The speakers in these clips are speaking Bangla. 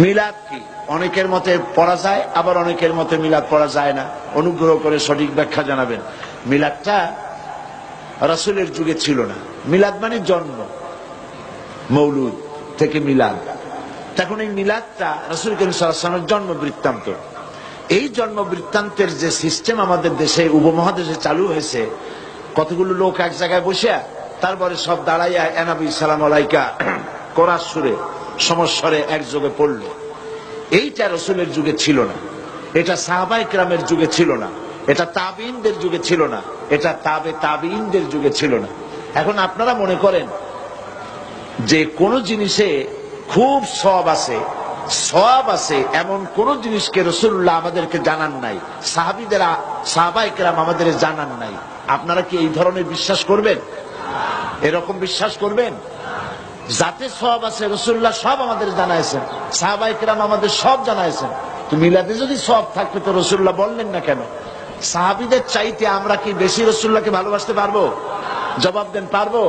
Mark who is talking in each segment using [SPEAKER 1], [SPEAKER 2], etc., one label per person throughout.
[SPEAKER 1] মিলাদ কি? অনেকের মতে পড়া যায়, আবার অনেকের মতে মিলাদ পড়া যায় না। অনুগ্রহ করে সঠিক ব্যাখ্যা জানাবেন। মিলাদটা রাসূলের যুগে ছিল না। মিলাদ মানে জন্ম, মৌলুদ থেকে মিলাদ। তখন এই মিলাদটা রাসূল করিম সাল্লাল্লাহু আলাইহি ওয়াসাল্লামের জন্ম বৃত্তান্ত। এই জন্ম বৃত্তান্তের যে সিস্টেম আমাদের দেশে, উপমহাদেশে চালু হয়েছে, কতগুলো লোক এক জায়গায় বসে তারপরে সব দাঁড়াইয়া নবী সালাম আলাইকা কোরআন সুরে সমস্বরে একযোগে পড়লো, এইটা রাসূলের যুগে ছিল না। এটা সাহাবায়ে কেরামের যুগে ছিল না, এটা তাবিঈনদের যুগে ছিল না, এটা তাবিঈনদের যুগে ছিল না। এখন আপনারা মনে করেন যে কোন জিনিসে খুব সওয়াব আছে এমন কোন জিনিসকে রাসূলুল্লাহ আমাদেরকে জানান নাই, সাহাবায়ে কেরাম আমাদের জানান নাই। আপনারা কি এই ধরনের বিশ্বাস করবেন? এরকম বিশ্বাস করবেন? যাতে সওয়াব আছে রাসূলুল্লাহ সব আমাদের জানাইছেন, সাহাবায়ে কেরাম আমাদের সব জানাইছেন। তো মিলাদে যদি সওয়াব থাকতো তো রাসূলুল্লাহ বললেন না কেন? সাহাবীদের চাইতে আমরা কি বেশি রাসূলুল্লাহকে ভালোবাসতে পারবো? জবাব দেন, পারবো?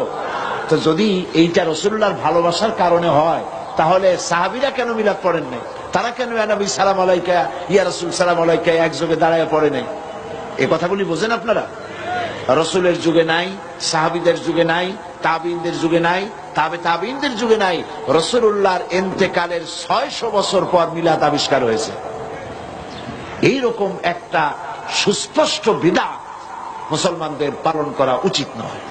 [SPEAKER 1] তো যদি এইটা রাসূলুল্লাহর ভালোবাসার কারণে হয়, তাহলে সাহাবীরা কেন মিলাদ পড়েন নাই? তারা কেন ইয়া নবী সালাম আলাইকা, ইয়া রাসূল সালাম আলাইকা একযোগে দাঁড়ায় পড়ে নাই? এই কথাগুলি বোঝেন আপনারা? রাসূলের যুগে নাই, সাহাবীদের যুগে নাই, তাবিঈনদের যুগে নাই, তাবিঈনদের যুগে নাই। রাসূলুল্লাহর ইন্তেকালের 600 বছর পর মিলাদ আবিষ্কার হয়েছে। এইরকম একটা সুস্পষ্ট বিদআত মুসলমানদের পালন করা উচিত নয়।